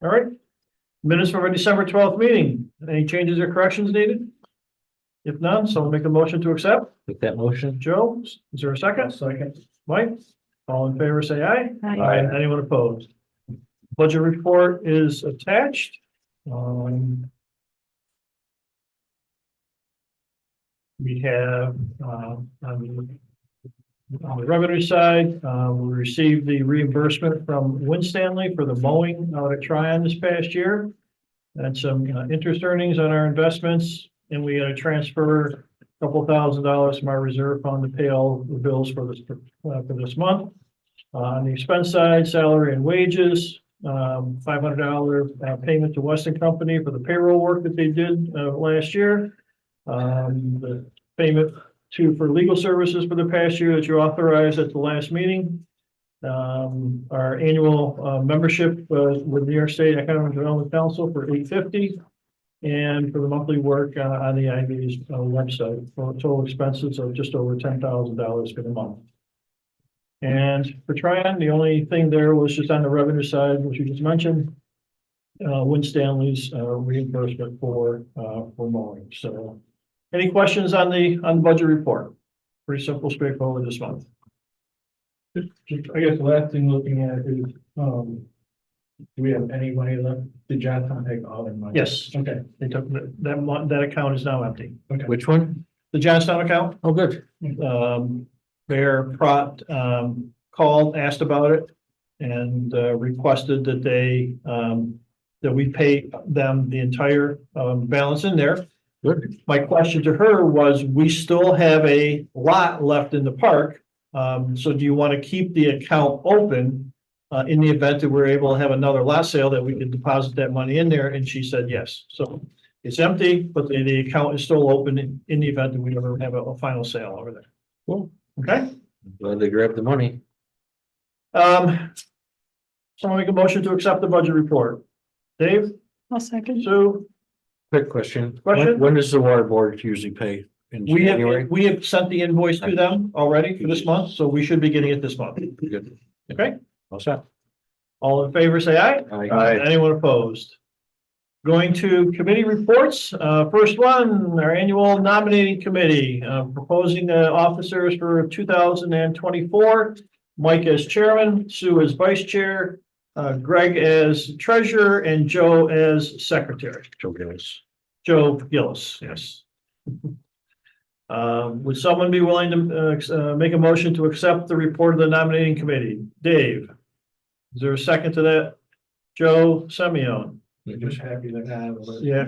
All right. Minutes from our December 12th meeting. Any changes or corrections needed? If none, so I'll make a motion to accept. Make that motion. Joe, is there a second? Second. Mike, all in favor, say aye. Aye. Anyone opposed? Budget report is attached. We have, on the revenue side, we received the reimbursement from Winstanley for the mowing out at Tryon this past year. And some interest earnings on our investments, and we had to transfer a couple $1,000s from our reserve fund to pay all the bills for this month. On the expense side, salary and wages, $500 payment to Weston Company for the payroll work that they did last year. The payment for legal services for the past year that you authorized at the last meeting. Our annual membership with New York State Economic Development Council for $850, and for the monthly work on the IV's website for total expenses of just over $10,000 for the month. And for Tryon, the only thing there was just on the revenue side, which you just mentioned, Winstanley's reimbursement for mowing. So, any questions on the budget report? Pretty simple, straightforward this month. I guess the last thing looking at is, do we have any money left? Did Johnstown take all their money? Yes, Okay, they took that account is now empty. okay. Which one? The Johnstown account, Oh, good. their called, asked about it, and requested that that we pay them the entire balance in there. Good. My question to her was, we still have a lot left in the park. So do you want to keep the account open in the event that we're able to have another lot sale that we could deposit that money in there? And she said yes. So it's empty, but the account is still open in the event that we ever have a final sale over there. Cool. Okay. Glad they grabbed the money. Someone make a motion to accept the budget report. Dave, I'll second. Sue, Quick question. Question? When does the water board usually pay? In January? we have sent the invoice to them already for this month, so we should be getting it this month. Good. Okay, All set. all in favor, say aye. Aye. Anyone opposed? Going to committee reports, first one, our annual nominating committee, proposing officers for 2024. Mike as chairman, Sue as vice chair, Greg as treasurer, and Joe as secretary. Joe Gillis. Joe Gillis, yes. Would someone be willing to make a motion to accept the report of the nominating committee? Dave, is there a second to that? Joe Semyon. We're just happy to have. Yeah.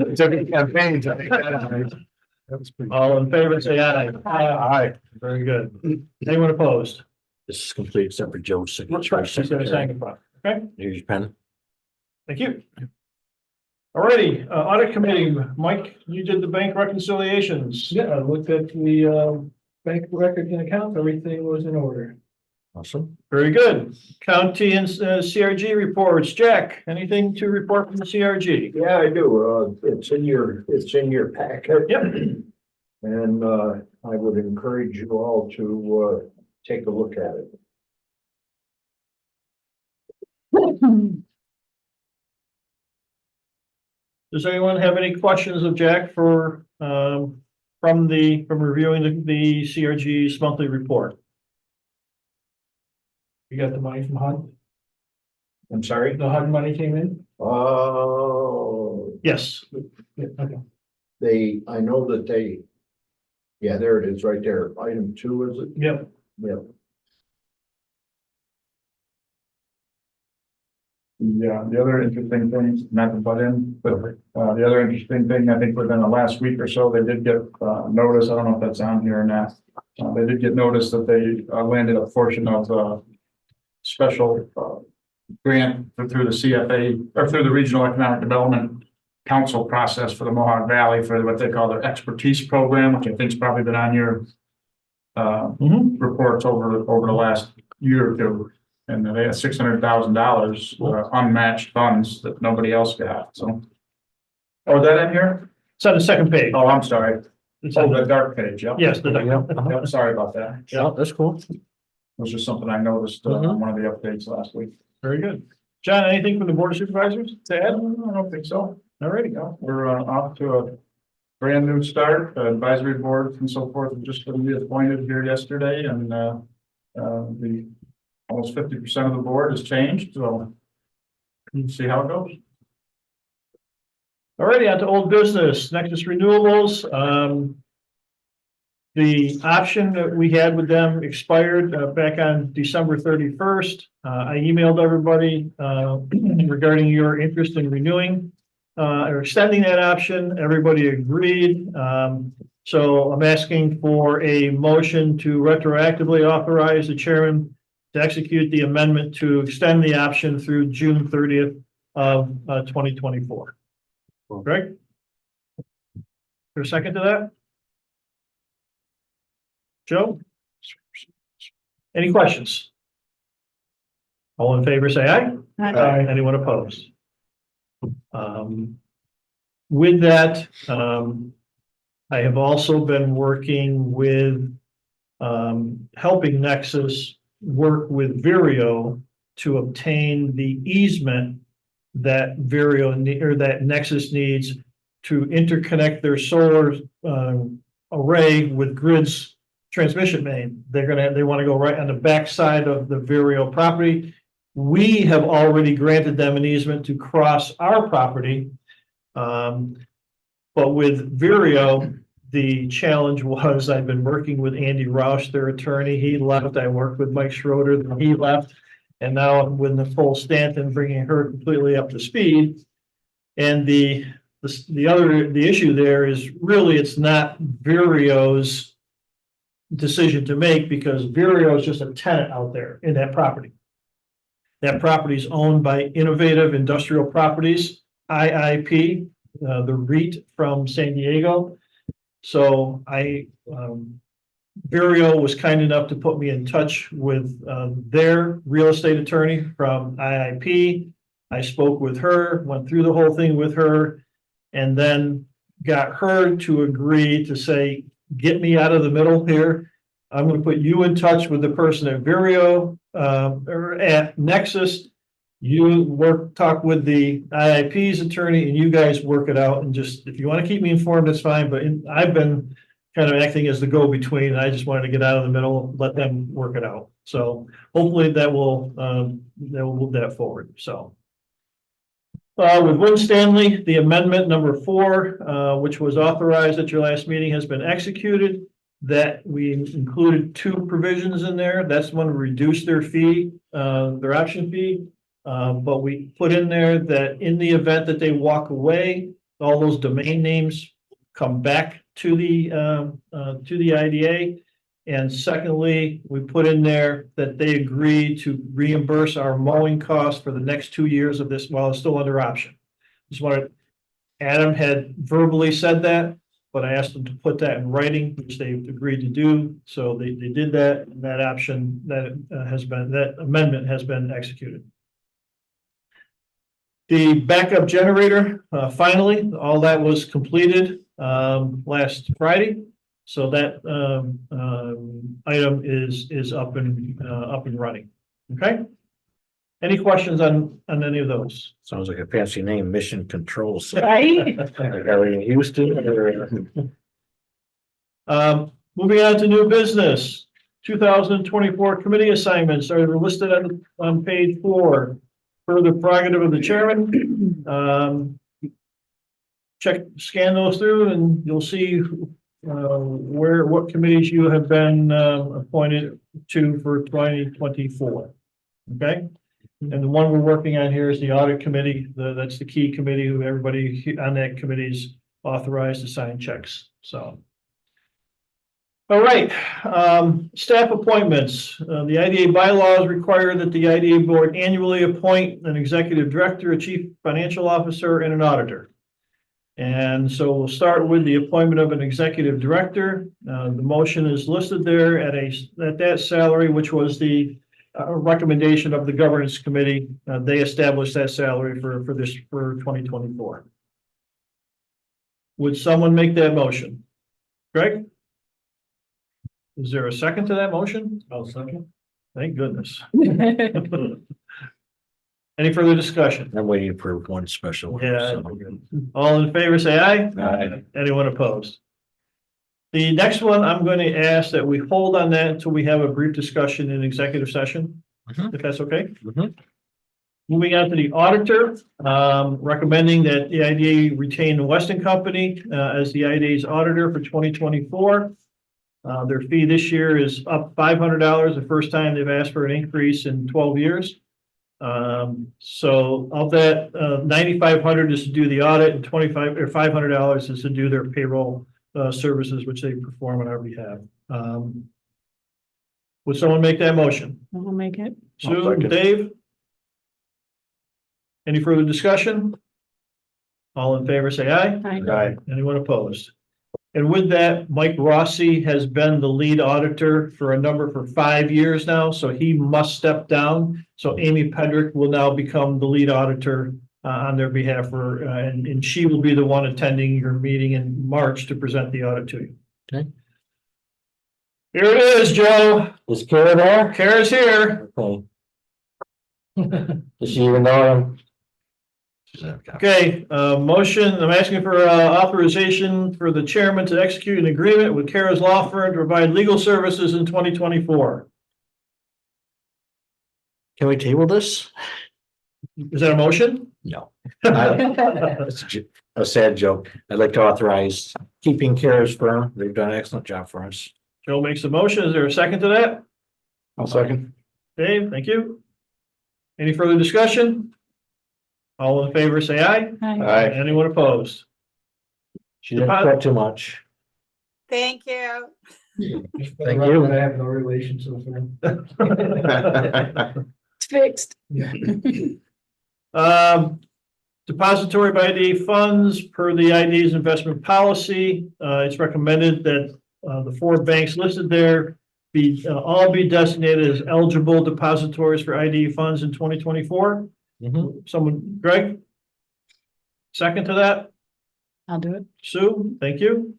It's every campaign. All in favor, say aye. Aye. Very good. Anyone opposed? This is complete except for Joe's signature. She's gonna sign it. Okay, Here's your pen. thank you. Alrighty, audit committee, Mike, you did the bank reconciliations. Yeah, I looked at the bank records and accounts, everything was in order. Awesome. Very good. County and CRG reports. Jack, anything to report from the CRG? Yeah, I do. It's in your packet. Yep. And I would encourage you all to take a look at it. Does anyone have any questions of Jack from reviewing the CRG's monthly report? You got the money from HUD? I'm sorry? The HUD money came in? Yes. Yeah, okay. I know that yeah, there it is right there. Item 2, is it? Yep. Yeah. Yeah, the other interesting thing, not to butt in, but the other interesting thing, I think within the last week or so, they did get notice, I don't know if that's on here or not. They did get notice that they landed a portion of special grant through the CFA or through the Regional Economic Development Council process for the Mohawk Valley for what they call their expertise program, which I think's probably been on your reports over the last year or two. And they had $600,000 unmatched funds that nobody else got. So, oh, is that in here? It's on the second page. Oh, I'm sorry. It's Oh, on the dark page. Yep. Yes, the Yep, sorry about that. Yeah, that's cool. It was just something I noticed on one of the updates last week. Very good. John, anything from the Board of Supervisors to add? I don't think so. All righty. No, we're off to a brand new start. Advisory boards and so forth have just been reappointed here yesterday, and the almost 50% of the board has changed, so we'll see how it goes. All righty, on to old business, Nexus Renewables. The option that we had with them expired back on December 31st. I emailed everybody regarding your interest in renewing or extending that option. Everybody agreed. So I'm asking for a motion to retroactively authorize the chairman to execute the amendment to extend the option through June 30th of 2024. Greg? Is there a second to that? Joe? Any questions? All in favor, say aye. Aye. Anyone opposed? With that, I have also been working with helping Nexus work with Vireo to obtain the easement that that Nexus needs to interconnect their solar array with Grid's transmission main. They want to go right on the backside of the Vireo property. We have already granted them an easement to cross our property. But with Vireo, the challenge was I've been working with Andy Roush, their attorney. He left. I worked with Mike Schroeder, then he left. And now I'm with Nicole Stanton, bringing her completely up to speed. And the issue there is really, it's not Vireo's decision to make, because Vireo is just a tenant out there in that property. That property is owned by Innovative Industrial Properties, IIP, the REIT from San Diego. So Vireo was kind enough to put me in touch with their real estate attorney from IIP. I spoke with her, went through the whole thing with her, and then got her to agree to say, get me out of the middle here. I'm going to put you in touch with the person at Vireo or at Nexus. You talk with the IIP's attorney, and you guys work it out. And just, if you want to keep me informed, that's fine. But I've been kind of acting as the go-between. I just wanted to get out of the middle, let them work it out. So hopefully that will move that forward. So. With Win Stanley, the amendment number 4, which was authorized at your last meeting, has been executed. That we included 2 provisions in there. That's one to reduce their fee, their option fee. But we put in there that in the event that they walk away, all those domain names come back to the IDA. And secondly, we put in there that they agree to reimburse our mowing costs for the next 2 years of this while it's still under option. Just wanted, Adam had verbally said that, but I asked them to put that in writing, which they agreed to do. So they did that, and that option that that amendment has been executed. The backup generator, finally, all that was completed last Friday. So that item is up and running. Okay. Any questions on any of those? Sounds like a fancy name, Mission Control Center. Right? Are we in Houston? Moving on to new business. 2024 committee assignments are listed on page 4. Further prerogative of the chairman. Scan those through, and you'll see what committees you have been appointed to for 2024. Okay. And the one we're working on here is the audit committee. That's the key committee who everybody on that committee is authorized to sign checks. So. All right, staff appointments. The IDA bylaws require that the IDA board annually appoint an executive director, a chief financial officer, and an auditor. And so we'll start with the appointment of an executive director. The motion is listed there at that salary, which was the recommendation of the governance committee. They established that salary for 2024. Would someone make that motion? Greg? Is there a second to that motion? I'll second. Thank goodness. Any further discussion? I'm waiting for one special one. Yeah. so. All in favor, say aye. Aye. Anyone opposed? The next one, I'm going to ask that we hold on that until we have a brief discussion in executive session, Mhm. if that's okay. Mhm. Moving on to the auditor, recommending that the IDA retain the Weston Company as the IDA's auditor for 2024. Their fee this year is up $500, the first time they've asked for an increase in 12 years. So of that, 9,500 is to do the audit and 25 or $500 is to do their payroll services, which they perform on our behalf. Would someone make that motion? I'll make it. Sue, second. Dave? Any further discussion? All in favor, say aye. Aye. Anyone opposed? And with that, Mike Rossi has been the lead auditor for 5 years now, so he must step down. So Amy Pedrick will now become the lead auditor on their behalf, and she will be the one attending your meeting in March to present the audit to you. Okay. Here it is, Joe. Is Kara there? Kara's here. Okay. Does she even know him? Okay, motion, I'm asking for authorization for the chairman to execute an agreement with Kara's Law Firm to provide legal services in 2024. Can we table this? Is that a motion? No. It's a sad joke. I'd like to authorize keeping Kara's firm. They've done an excellent job for us. Joe makes the motion. Is there a second to that? I'll second. Dave, thank you. Any further discussion? All in favor, say aye. Aye. Anyone opposed? She didn't sweat too much. Thank you. Just for the Thank record, you. I have no relations with them. It's fixed. Depository by IDA funds per the IDA's investment policy. It's recommended that the 4 banks listed there all be designated as eligible depositories for IDA funds in 2024. Mhm. Someone, Greg? Second to that? I'll do it. Sue, thank you.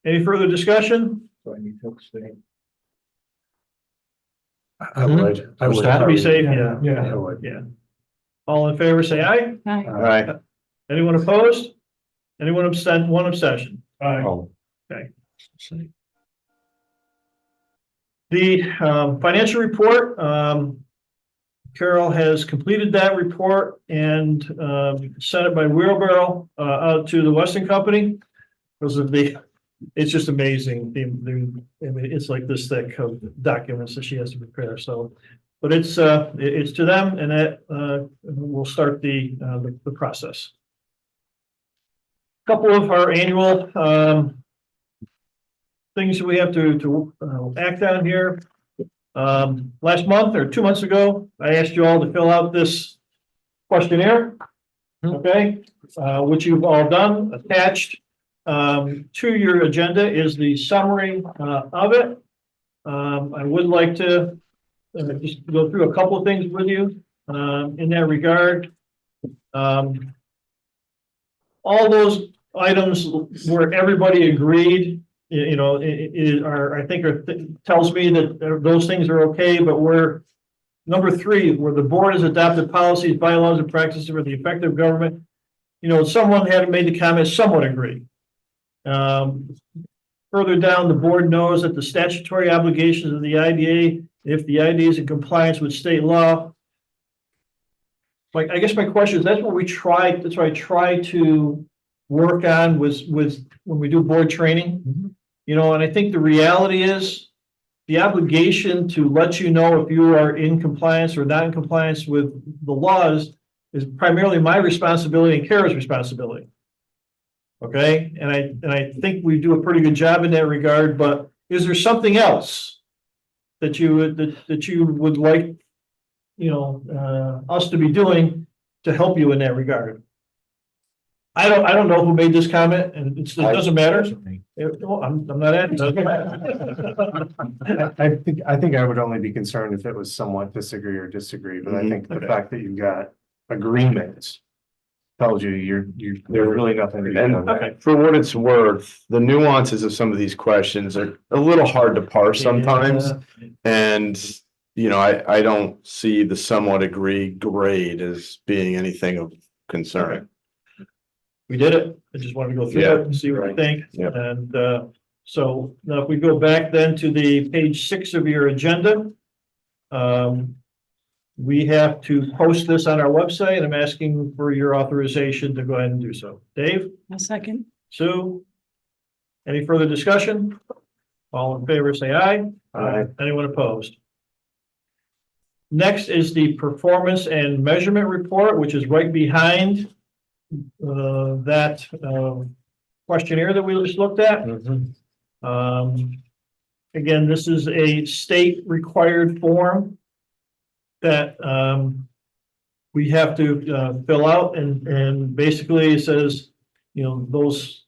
Any further discussion? So I need to abstain. I would. I would. To be safe, yeah. Yeah. I would. Yeah. All in favor, say aye. Aye. Aye. Anyone opposed? Anyone abstent? One abstention. Oh. Okay. See. The financial report, Carol has completed that report and sent it by wheelbarrow out to the Weston Company. Because of it's just amazing. I mean, it's like this thick of documents that she has to prepare. So, but it's to them, and that will start the process. A couple of our annual things that we have to act on here. Last month or 2 months ago, I asked you all to fill out this questionnaire. Okay, which you've all done. Attached to your agenda is the summary of it. I would like to just go through a couple of things with you in that regard. All those items where everybody agreed, you know, tells me that those things are okay, but we're number 3, where the board has adopted policies, bylaws, and practices for the effective government. You know, someone had made the comment, somewhat agree. Further down, the board knows that the statutory obligations of the IDA, if the IDA is in compliance with state law. Like, I guess my question is, that's what I try to work on with when we do board training. You know, and I think the reality is the obligation to let you know if you are in compliance or not in compliance with the laws is primarily my responsibility and Kara's responsibility. Okay, and I think we do a pretty good job in that regard, but is there something else that you would like, you know, us to be doing to help you in that regard? I don't know who made this comment, and it doesn't matter. Well, I'm not at it. I think I would only be concerned if it was somewhat disagree or disagree, but I think the Okay. fact that you've got agreement tells you there's really nothing to do. And Okay. for what it's worth, the nuances of some of these questions are a little hard to parse sometimes. And I don't see the somewhat agree grade as being anything of concern. We did it. I just wanted to go through Yeah. it and see what you think. Yeah. And so now if we go back then to the page 6 of your agenda. We have to post this on our website. I'm asking for your authorization to go ahead and do so. Dave, A second. Sue? Any further discussion? All in favor, say aye. Aye. Anyone opposed? Next is the performance and measurement report, which is right behind that questionnaire that we just looked at. Again, this is a state required form that we have to fill out, and basically it says, those,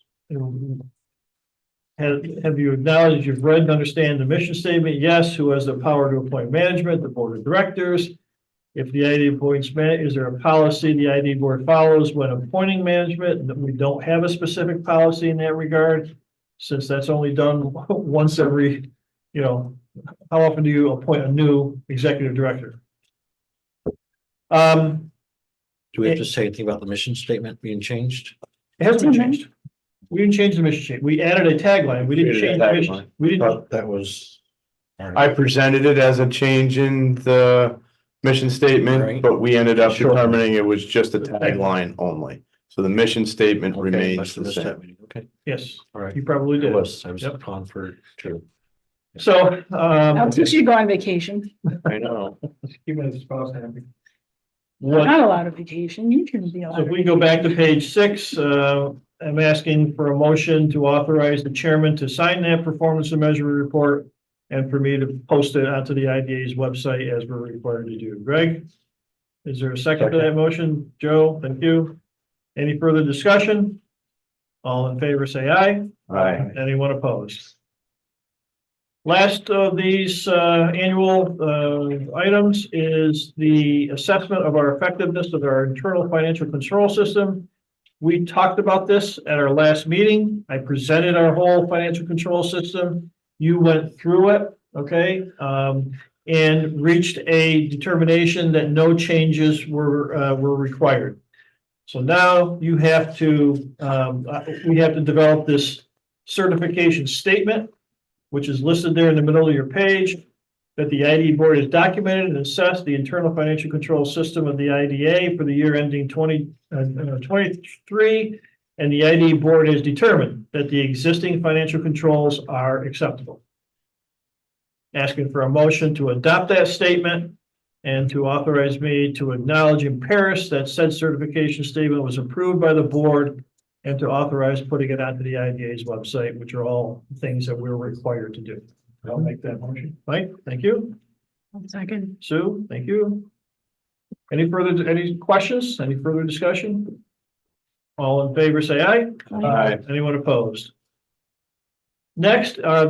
have you acknowledged you've read and understand the mission statement? Yes. Who has the power to appoint management? The board of directors. If the IDA appoints is there a policy the IDA board follows when appointing management? We don't have a specific policy in that regard, since that's only done once every, how often do you appoint a new executive director? Do we have to say anything about the mission statement being changed? It hasn't been changed. We didn't change the mission statement. We added a tagline. We didn't change the mission. We didn't. Thought that was. I presented it as a change in the mission statement, Right. but we ended up Sure. determining it was just a tagline only. So the mission statement Okay, remains must have the missed that same. meeting. Okay, Yes, all right. you probably I did. was Yep. gone for two. So, I'll teach you to go on vacation. I know. Keeping his spouse happy. what, Not allowed a vacation. You shouldn't be so allowed. if we go back to page 6, I'm asking for a motion to authorize the chairman to sign that performance and measurement report and for me to post it onto the IDA's website as we're required to do. Greg? Is there a second to that motion? Joe, thank you. Any further discussion? All in favor, say aye. Aye. Anyone opposed? Last of these annual items is the assessment of our effectiveness of our internal financial control system. We talked about this at our last meeting. I presented our whole financial control system. You went through it, okay? And reached a determination that no changes were required. So now you have to, we have to develop this certification statement, which is listed there in the middle of your page, that the IDA board has documented and assessed the internal financial control system of the IDA for the year ending 2023, and the IDA board has determined that the existing financial controls are acceptable. Asking for a motion to adopt that statement and to authorize me to acknowledge in Paris that said certification statement was approved by the board, and to authorize putting it onto the IDA's website, which are all things that we're required to do. I'll make that motion. Mike, thank you. A second. Sue, thank you. Any questions? Any further discussion? All in favor, say aye. Aye. Anyone opposed? Next, our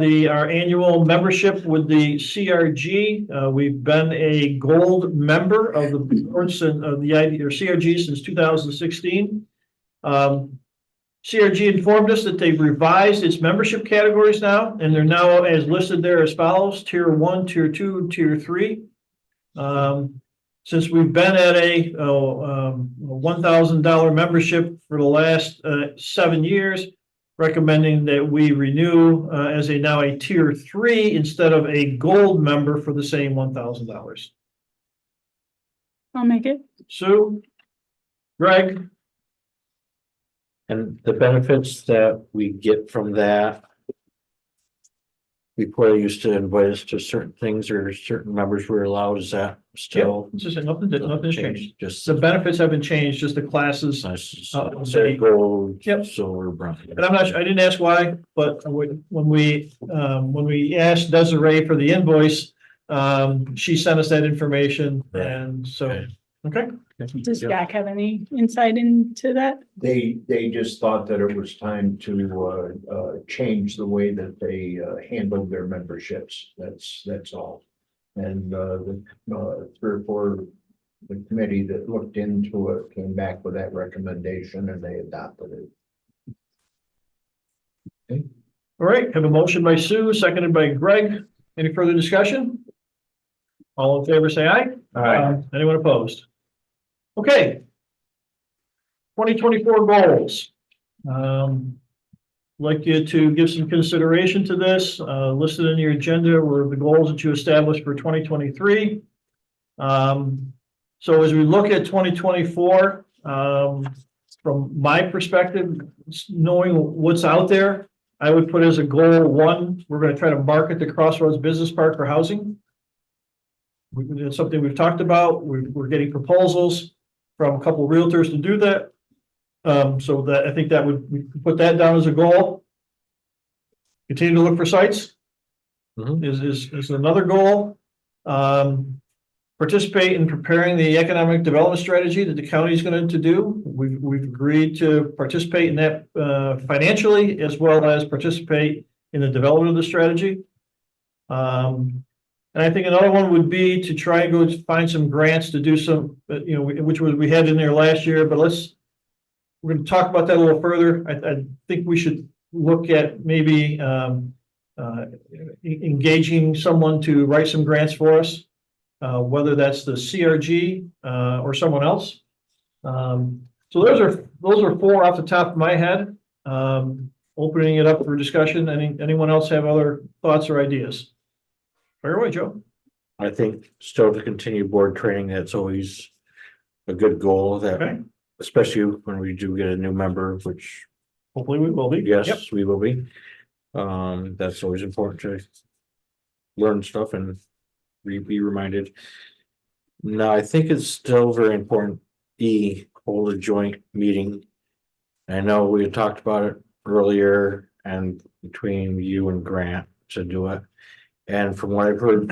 annual membership with the CRG. We've been a gold member of the boards and of the IDA or CRG since 2016. CRG informed us that they've revised its membership categories now, and they're now as listed there as follows: Tier 1, Tier 2, and Tier 3. Since we've been at a $1,000 membership for the last 7 years, recommending that we renew as now a Tier 3 instead of a gold member for the same $1,000. I'll make it. Sue? Greg? And the benefits that we get from that. Before they used to invite us to certain things or certain members were allowed, is that still? It's just nothing's changed. Just. The benefits haven't changed, just the classes. Say gold, Yep. silver, bronze. And I'm not, I didn't ask why, but when we asked Desiree for the invoice, she sent us that information, Right. and so, okay. Does Jack have any insight into that? They just thought that it was time to change the way that they handled their memberships. That's all. And the 3 or 4, the committee that looked into it came back with that recommendation and they adopted it. All right, have a motion by Sue, seconded by Greg. Any further discussion? All in favor, say aye. Anyone opposed? Okay. 2024 goals. Like you to give some consideration to this, listed in your agenda were the goals that you established for 2023. So as we look at 2024, from my perspective, knowing what's out there, I would put as a goal one, we're going to try to market the Crossroads Business Park for housing. It's something we've talked about. We're getting proposals from a couple of realtors to do that. So that I think that we could put that down as a goal. Continue to look for sites. Is another goal. Participate in preparing the economic development strategy that the county is going to do. We've agreed to participate in that financially, as well as participate in the development of the strategy. And I think another one would be to try and go find some grants to do some, which we had in there last year, but we're going to talk about that a little further. I think we should look at maybe engaging someone to write some grants for us. Whether that's the CRG or someone else. So those are four off the top of my head. Opening it up for discussion. Anyone else have other thoughts or ideas? Fire away, Joe. I think still to continue board training, that's always a good goal that, Okay. especially when we do get a new member, which Hopefully we will be. yes, Yep. we will be. That's always important to learn stuff and be reminded. Now, I think it's still very important, hold a joint meeting. I know we had talked about it earlier and between you and Grant to do it. And from what I've heard,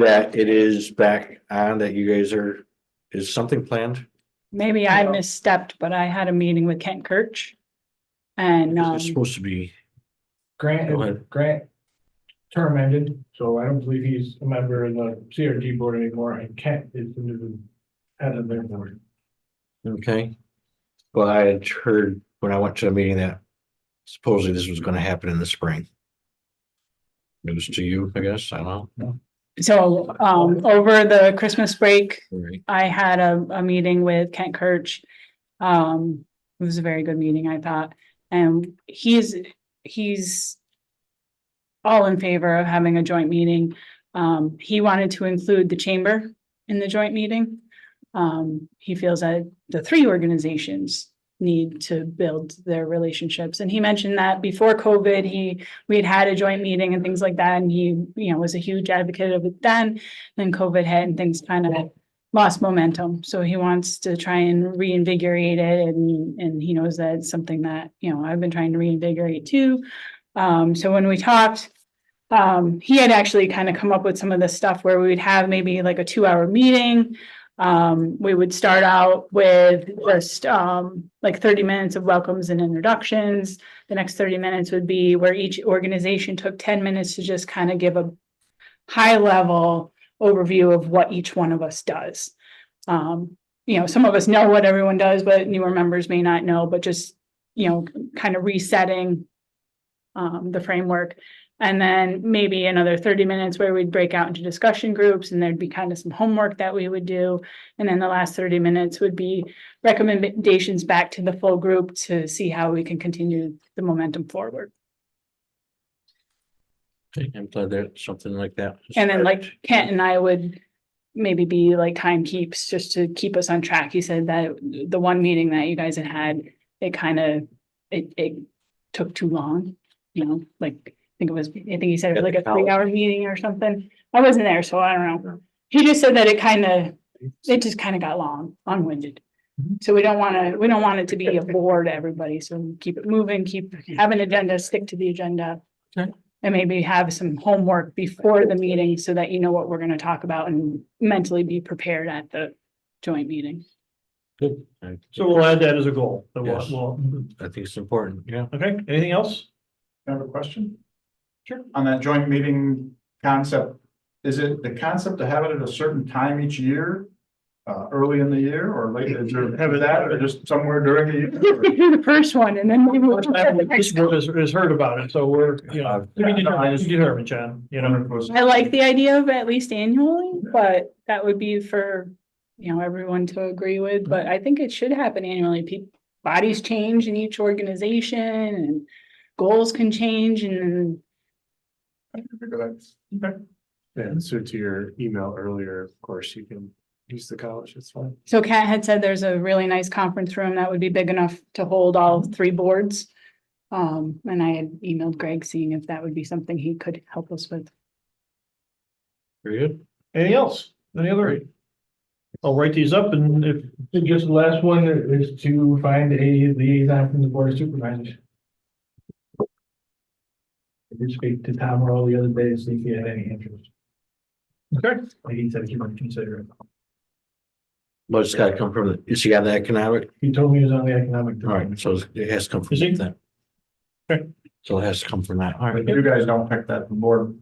that it is back on, that you guys is something planned? Maybe I misstepped, but I had a meeting with Kent Kirch. And, It's supposed to be. Go ahead. Grant term ended, so I don't believe he's a member of the CRG board anymore, and Kent is the new head of their board. Okay. Well, I had heard when I went to a meeting that supposedly this was gonna happen in the spring. News to you, I guess, I don't know. so, over the Christmas break, Right. I had a meeting with Kent Kirch. It was a very good meeting, I thought, and he's all in favor of having a joint meeting. He wanted to include the chamber in the joint meeting. He feels that the three organizations need to build their relationships. And he mentioned that before COVID, we had a joint meeting and things like that. And he, was a huge advocate of it then. Then COVID hit and things kind of lost momentum. So he wants to try and reinvigorate it. And he knows that it's something that, I've been trying to reinvigorate too. So when we talked, he had actually kind of come up with some of the stuff where we would have maybe like a 2-hour meeting. We would start out with just like 30 minutes of welcomes and introductions. The next 30 minutes would be where each organization took 10 minutes to just kind of give a high level overview of what each one of us does. Some of us know what everyone does, but newer members may not know, but just, kind of resetting the framework. And then maybe another 30 minutes where we'd break out into discussion groups and there'd be kind of some homework that we would do. And then the last 30 minutes would be recommendations back to the full group to see how we can continue the momentum forward. Okay, I'm glad that something like that. And then like Kent and I would maybe be like time keeps just to keep us on track. He said that the one meeting that you guys had, it took too long, I think he said it was like a 3-hour meeting or something. I wasn't there, so I don't know. He just said that it just kind of got long-winded. So we don't want it to be a bore to everybody. So keep it moving, have an agenda, stick to the agenda. Okay. And maybe have some homework before the meeting so that you know what we're going to talk about and mentally be prepared at the joint meeting. Good. So we'll add that as a goal. So Yes. we'll, I think it's important, yeah. okay, anything else? I have a question. Sure. On that joint meeting concept, is it the concept to have it at a certain time each year? early in the year or late, is there, Have it- that or just somewhere during the year? Do the first one and then maybe we'll. This board has heard about it, so we're, you know, to be determined, John, you know. I like the idea of at least annually, but that would be for, you know, everyone to agree with, but I think it should happen annually. Bodies change in each organization and goals can change and And so to your email earlier, of course, you can use the college, it's fine. so Kat had said there's a really nice conference room that would be big enough to hold all three boards. And I had emailed Greg seeing if that would be something he could help us with. Very good. Anything else? Any other? I'll write these up and if, Just the last one is to find a liaison from the Board of Supervisors. I did speak to Tom Rowe the other day to see if he had any interest. okay, Like he said he might consider it. But it's gotta come from, is he got the economic? He told me he was on the economic. All right, so it has to come from Is he? that. Okay. So it has to come from that. All right, But you guys don't pick that, the board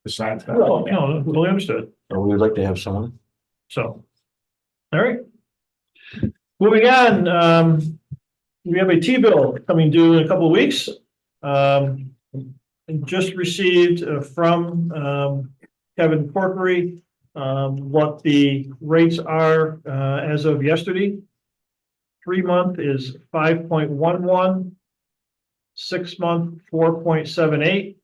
decides that. well, no, fully understood, or we would like to have someone. so. All right. Moving on, we have a T-bill coming due in a couple of weeks. And just received from Kevin Corkery what the rates are as of yesterday. 3-month is 5.11, 6-month 4.78,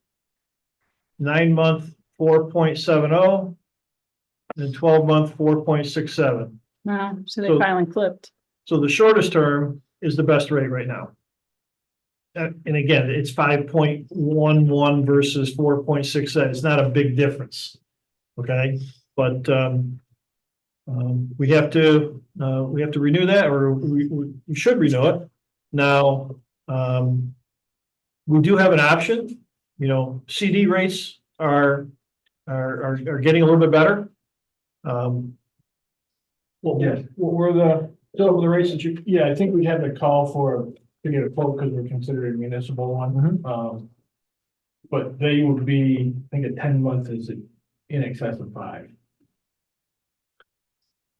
9-month 4.70, and 12-month 4.67. Wow, so they So- finally flipped. So the shortest term is the best rate right now. And again, it's 5.11 versus 4.67. It's not a big difference. Okay, but we have to renew that, or we should renew it. Now, we do have an option. You know, CD rates are getting a little bit better. What were the rates that you, yeah, I think we had to call to get a quote because we're considering a municipal one. But they would be, I think a 10-month is in excess of 5.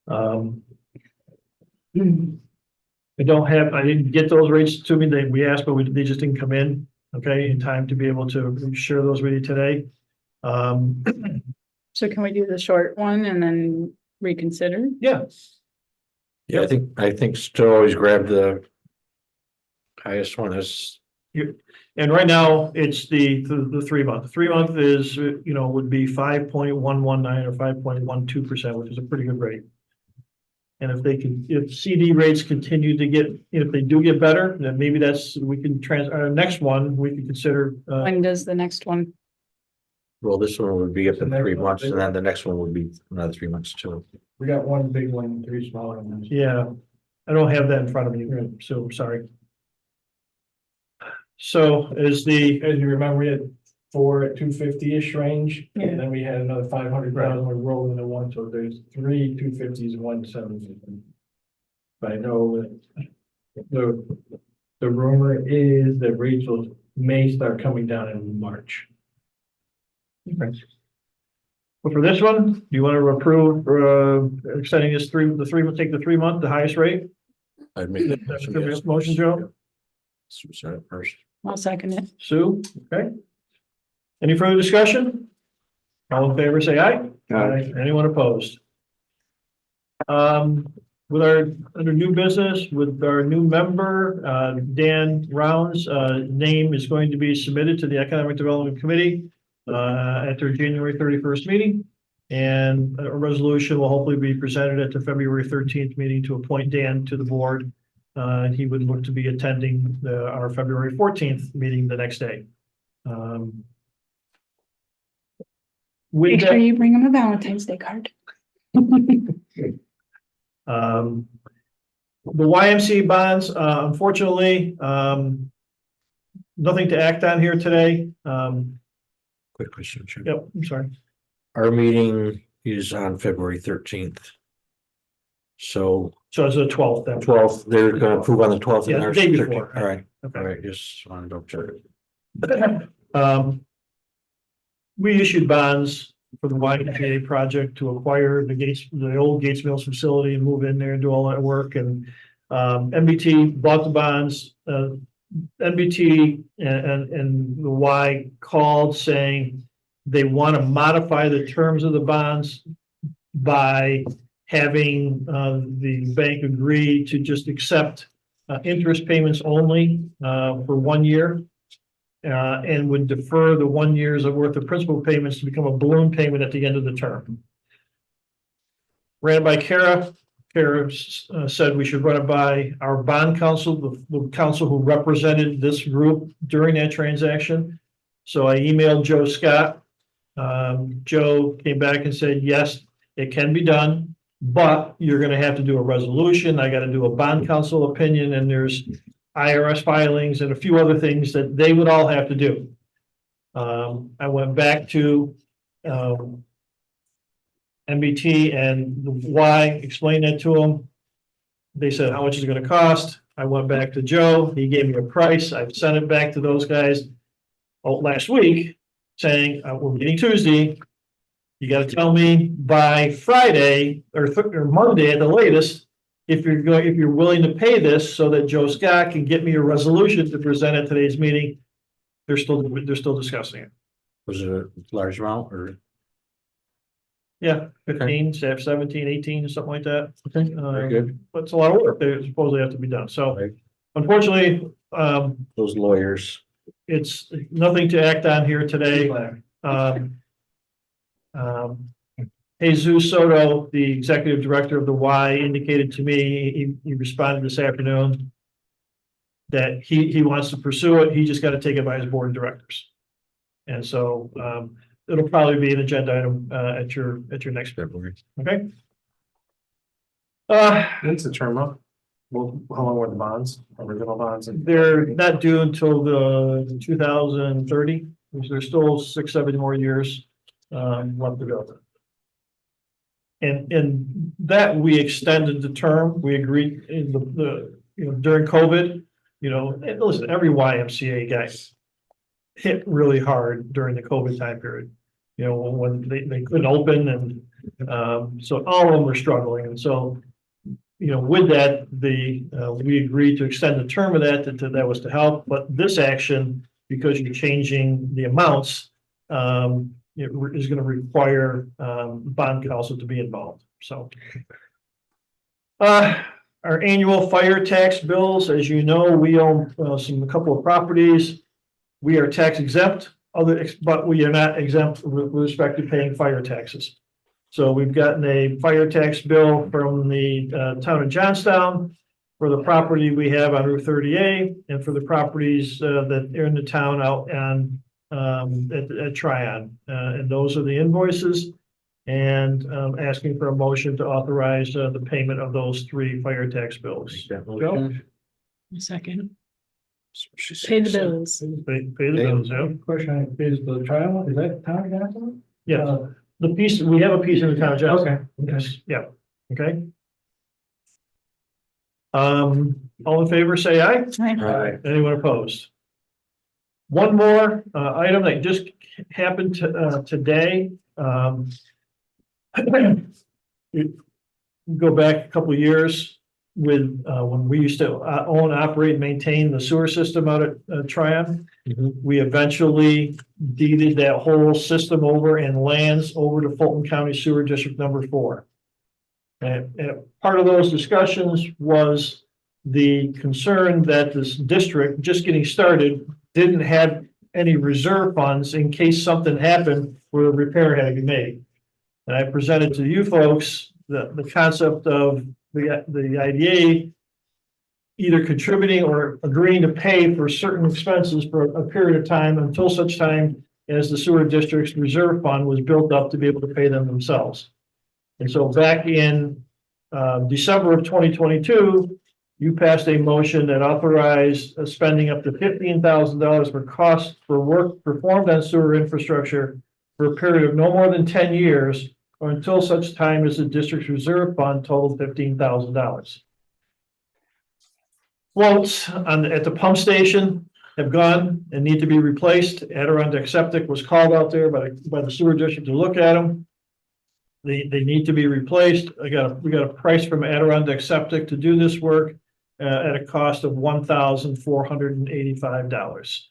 I didn't get those rates to me. We asked, but they just didn't come in, okay, in time to be able to share those with you today. So can we do the short one and then reconsider? Yeah, Yeah, I think still always grab the highest one is, and right now it's the 3-month. The 3-month is, would be 5.119 or 5.12%, which is a pretty good rate. And if CD rates continue to if they do get better, then maybe we can our next one, we can consider, When does the next one? well, this one would be up in 3 months and then the next one would be another 3 months too. We got one big one, and 3 smaller ones. yeah, I don't have that in front of me, so sorry. So As you remember, we had 4 at 250-ish range, Yeah. and then we had another 500,000 we rolled into one, so there's 3 250s and 1 750. But I know that the rumor is that rates may start coming down in March. Okay. But for this one, do you want to approve extending take the 3-month, the highest rate? I'd make that That's motion. a yes. motion, Joe? Start first. I'll second it. Sue, okay. Any further discussion? All in favor, say aye. Aye. Anyone opposed? Under new business, with our new member, Dan Rounds, name is going to be submitted to the Economic Development Committee at their January 31st meeting. And a resolution will hopefully be presented at the February 13th meeting to appoint Dan to the board. He would look to be attending our February 14th meeting the next day. With Make that, sure you bring him a Valentine's Day card. the YMCA bonds, unfortunately, nothing to act on here today. Quick question, Chair. Yep, I'm sorry. Our meeting is on February 13th. So So it's the 12th then. 12th, they're gonna approve on the 12th. Yeah, and the our day 13th. before. All right, Okay. all right, just wanted to double check. We issued bonds for the YMCA project to acquire the old Gates Mills facility and move in there and do all that work. And MBT bought the bonds. NBT and the Y called saying they want to modify the terms of the bonds by having the bank agree to just accept interest payments only for 1 year. And would defer the 1 year's worth of principal payments to become a balloon payment at the end of the term. Ran by Kara. Kara said we should run it by our bond counsel, the counsel who represented this group during that transaction. So I emailed Joe Scott. Joe came back and said, yes, it can be done, but you're going to have to do a resolution. I got to do a bond counsel opinion, and there's IRS filings and a few other things that they would all have to do. I went back to MBT and the Y, explained that to them. They said, how much is it going to cost? I went back to Joe. He gave me a price. I've sent it back to those guys last week saying, we're meeting Tuesday. You got to tell me by Friday or Monday at the latest if you're willing to pay this so that Joe Scott can get me a resolution to present at today's meeting. They're still discussing it. Was it a large amount or? Yeah, 15, 17, 18, something like that. Okay, very good. But it's a lot of work. They supposedly have to be done. So Right. unfortunately, Those lawyers. it's nothing to act on here today. Jesus Soto, the executive director of the Y, indicated to me, he responded this afternoon that he wants to pursue it. He just got to take it by his board of directors. And so it'll probably be an agenda item at your next February. Okay. When's the term up? Well, how long were the bonds, original bonds? They're not due until the 2030. There's still 6-7 more years left to go. And that we extended the term. We agreed in the during COVID. And listen, every YMCA guy hit really hard during the COVID time period. When they couldn't open, and so all of them were struggling. And so, with that, we agreed to extend the term of that was to help. But this action, because you're changing the amounts, it is going to require bond counsel to be involved. So, our annual fire tax bills, as you know, we own a couple of properties. We are tax exempt, but we are not exempt with respect to paying fire taxes. So we've gotten a fire tax bill from the town of Johnstown for the property we have on Route 30A and for the properties that are in the town out on at Tryon. And those are the invoices, and asking for a motion to authorize the payment of those 3 fire tax bills. Joe? Second. Pay the bills. Pay the bills, yeah. Question, is the trial, is that town council? Yeah, the piece, we have a piece in the town of Johnstown. Okay. Yes, yeah, okay. All in favor, say aye. Aye. Anyone opposed? One more item that just happened today. Go back a couple of years with when we used to own, operate, maintain the sewer system out at Tryon. We eventually deeded that whole system over and lands over to Fulton County Sewer District number 4. And part of those discussions was the concern that this district, just getting started, didn't have any reserve funds in case something happened where a repair had to be made. And I presented to you folks the concept of the IDA either contributing or agreeing to pay for certain expenses for a period of time until such time as the sewer district's reserve fund was built up to be able to pay them themselves. And so back in December of 2022, you passed a motion that authorized spending up to $15,000 for costs for work performed on sewer infrastructure for a period of no more than 10 years or until such time as the district's reserve fund totaled $15,000. Floats at the pump station have gone and need to be replaced. Adirondack Septic was called out there by the sewer district to look at them. They need to be replaced. We got a price from Adirondack Septic to do this work at a cost of $1,485.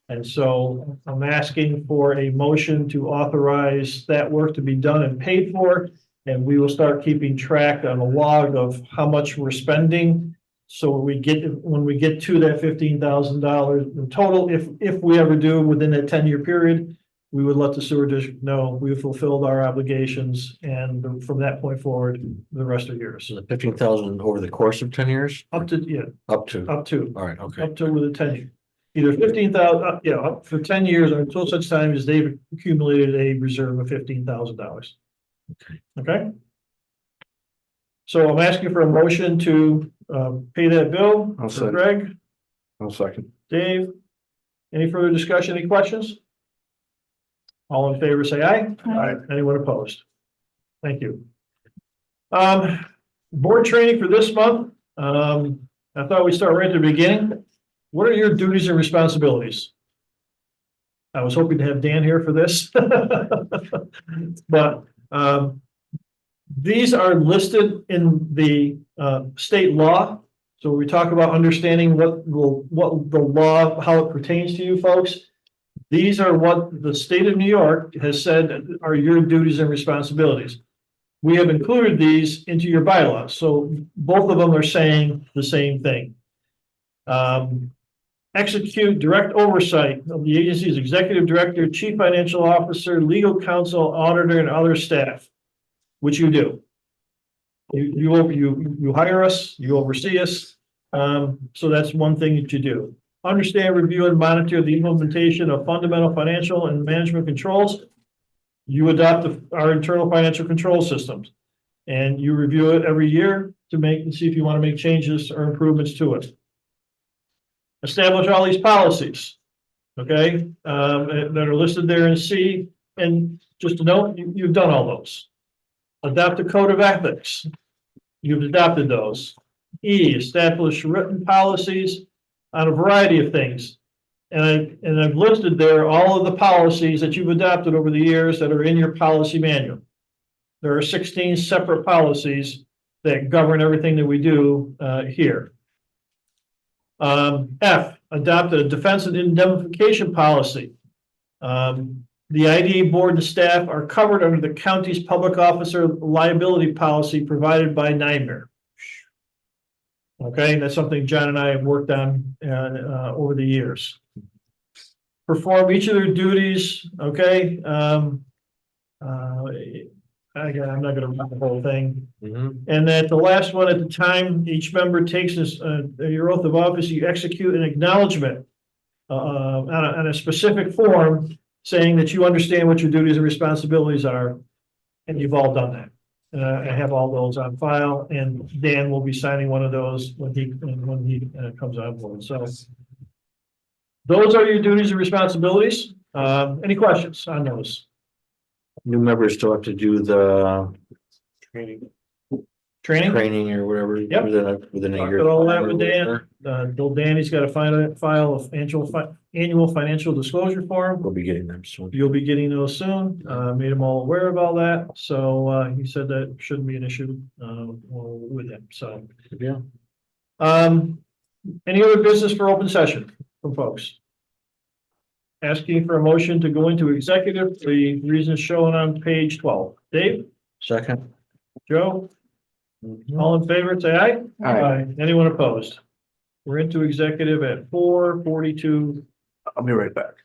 And so I'm asking for a motion to authorize that work to be done and paid for. And we will start keeping track on a log of how much we're spending. So when we get to that $15,000 in total, if we ever do within that 10-year period, we would let the sewer district know we fulfilled our obligations, and from that point forward, the rest are yours. So the 15,000 over the course of 10 years? Up to, Up to, all right, okay. up to with a 10-year. Either 15,000, up for 10 years or until such time as they've accumulated a reserve of $15,000. Okay? So I'm asking for a motion to pay that bill. I'll For second. Greg, I'll second. Dave, any further discussion, any questions? All in favor, say aye. Aye. Anyone opposed? Thank you. Board training for this month. I thought we'd start right at the beginning. What are your duties and responsibilities? I was hoping to have Dan here for this. But these are listed in the state law. So we talk about understanding what the law, how it pertains to you folks. These are what the state of New York has said are your duties and responsibilities. We have included these into your bylaws, so both of them are saying the same thing. Execute direct oversight of the agency's executive director, chief financial officer, legal counsel, auditor, and other staff, which you do. You hire us, you oversee us, so that's one thing that you do. Understand, review, and monitor the implementation of fundamental financial and management controls. You adopt our internal financial control systems, and you review it every year to make and see if you want to make changes or improvements to it. Establish all these policies, okay, that are listed there in C. And just to note, you've done all those. Adopt a code of ethics. You've adopted those. E, establish written policies on a variety of things. And I've listed there all of the policies that you've adopted over the years that are in your policy manual. There are 16 separate policies that govern everything that we do here. F, adopt a defense and indemnification policy. The IDA board and staff are covered under the county's public officer liability policy provided by NYMER. Okay, that's something John and I have worked on over the years. Perform each of their duties, okay? I'm not gonna read the whole thing. And that the last one, at the time each member takes this, your oath of office, you execute an acknowledgement on a specific form saying that you understand what your duties and responsibilities are, and you've all done that. I have all those on file, and Dan will be signing one of those when he comes on board. So those are your duties and responsibilities. Any questions on those? New members still have to do the Training? training or whatever. Yep. Within a Talked year. it all out with Dan. Bill Danny's got to file a annual financial disclosure form. We'll be getting them soon. You'll be getting those soon. Made them all aware of all that. So he said that shouldn't be an issue with him. So Yeah. any other business for open session from folks? Asking for a motion to go into executive, the reasons shown on page 12. Dave, Second. Joe, all in favor, say aye. Aye. Anyone opposed? We're into executive at 4:42. I'll be right back.